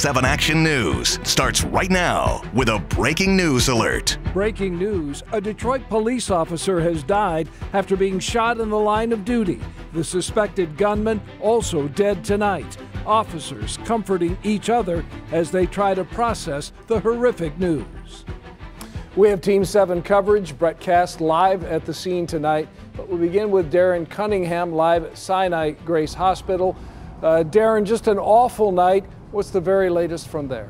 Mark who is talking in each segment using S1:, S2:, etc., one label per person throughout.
S1: 7 Action News starts right now with a breaking news alert.
S2: Breaking news, a Detroit police officer has died after being shot in the line of duty. The suspected gunman also dead tonight. Officers comforting each other as they try to process the horrific news. We have Team 7 coverage. Brett Cast live at the scene tonight. But we'll begin with Darren Cunningham live at Sinai Grace Hospital. Darren, just an awful night. What's the very latest from there?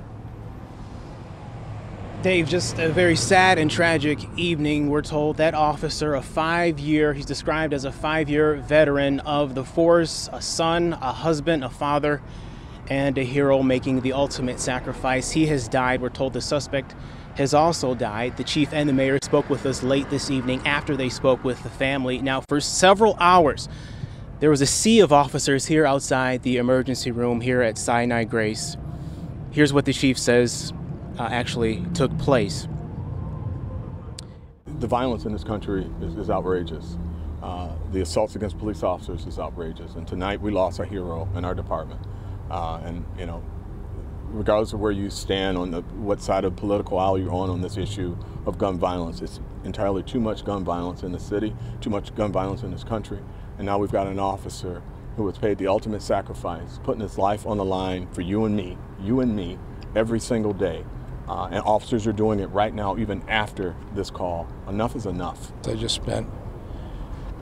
S3: Dave, just a very sad and tragic evening. We're told that officer, he's described as a 5-year veteran of the force, a son, a husband, a father, and a hero making the ultimate sacrifice. He has died. We're told the suspect has also died. The chief and the mayor spoke with us late this evening after they spoke with the family. Now, for several hours, there was a sea of officers here outside the emergency room here at Sinai Grace. Here's what the chief says actually took place.
S4: The violence in this country is outrageous. The assaults against police officers is outrageous. And tonight we lost a hero in our department. And, you know, regardless of where you stand on what side of the political aisle you're on this issue of gun violence, it's entirely too much gun violence in the city, too much gun violence in this country. And now we've got an officer who has paid the ultimate sacrifice, putting his life on the line for you and me, every single day. And officers are doing it right now, even after this call. Enough is enough.
S5: I just spent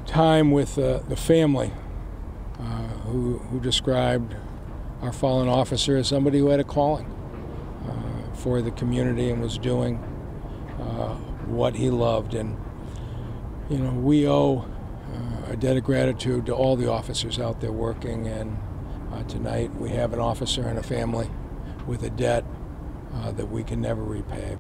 S5: time with the family who described our fallen officer as somebody who had a calling for the community and was doing what he loved. And, you know, we owe a debt of gratitude to all the officers out there working. And tonight we have an officer and a family with a debt that we can never repay.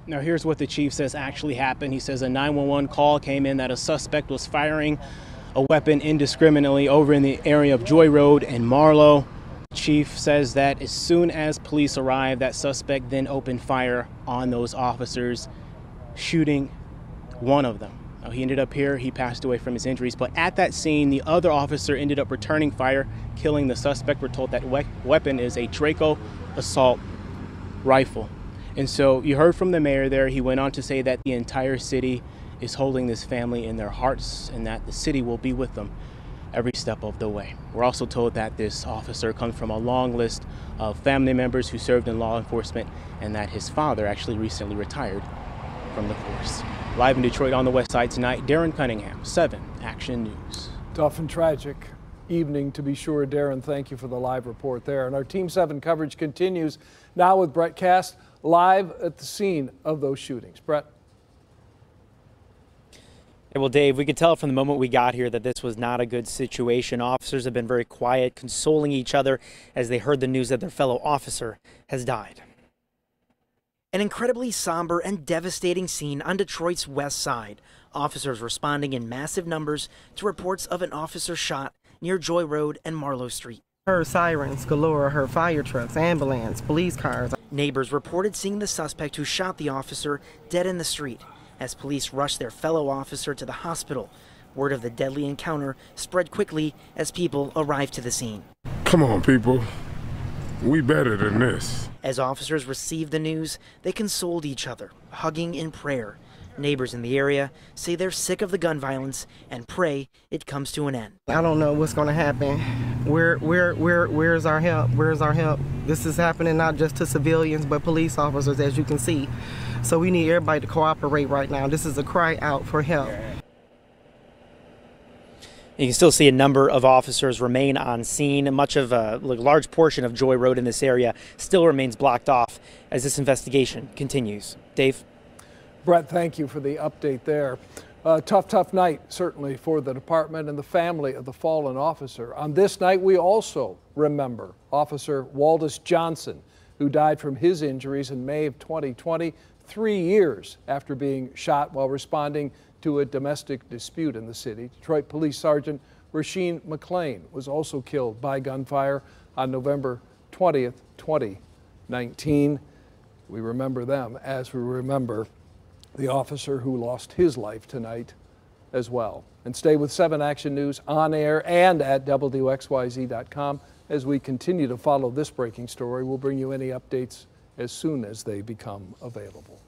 S3: Now here's what the chief says actually happened. He says a 911 call came in that a suspect was firing a weapon indiscriminately over in the area of Joy Road and Marlow. Chief says that as soon as police arrived, that suspect then opened fire on those officers, shooting one of them. Now, he ended up here, he passed away from his injuries, but at that scene, the other officer ended up returning fire, killing the suspect. We're told that weapon is a Draco assault rifle. And so you heard from the mayor there. He went on to say that the entire city is holding this family in their hearts and that the city will be with them every step of the way. We're also told that this officer comes from a long list of family members who served in law enforcement and that his father actually recently retired from the force. Live in Detroit on the West Side tonight, Darren Cunningham, 7 Action News.
S2: Tough and tragic evening to be sure. Darren, thank you for the live report there. And our Team 7 coverage continues now with Brett Cast live at the scene of those shootings. Brett.
S6: Yeah, well, Dave, we could tell from the moment we got here that this was not a good situation. Officers have been very quiet, consoling each other as they heard the news that their fellow officer has died. An incredibly somber and devastating scene on Detroit's West Side. Officers responding in massive numbers to reports of an officer shot near Joy Road and Marlow Street.
S7: Heard sirens galore, heard fire trucks, ambulance, police cars.
S6: Neighbors reported seeing the suspect who shot the officer dead in the street as police rushed their fellow officer to the hospital. Word of the deadly encounter spread quickly as people arrived to the scene.
S8: Come on, people. We better than this.
S6: As officers received the news, they consoled each other, hugging in prayer. Neighbors in the area say they're sick of the gun violence and pray it comes to an end.
S7: I don't know what's going to happen. Where's our help? Where's our help? This is happening not just to civilians, but police officers, as you can see. So we need everybody to cooperate right now. This is a cry out for help.
S6: You can still see a number of officers remain on scene. Much of a large portion of Joy Road in this area still remains blocked off as this investigation continues. Dave?
S2: Brett, thank you for the update there. Tough night, certainly, for the department and the family of the fallen officer. On this night, we also remember Officer Waldus Johnson, who died from his injuries in May of 2020, 3 years after being shot while responding to a domestic dispute in the city. Detroit Police Sergeant RASHEEN McClain was also killed by gunfire on November 20th, 2019. We remember them as we remember the officer who lost his life tonight as well. And stay with 7 Action News on air and at WXYZ.com as we continue to follow this breaking story. We'll bring you any updates as soon as they become available.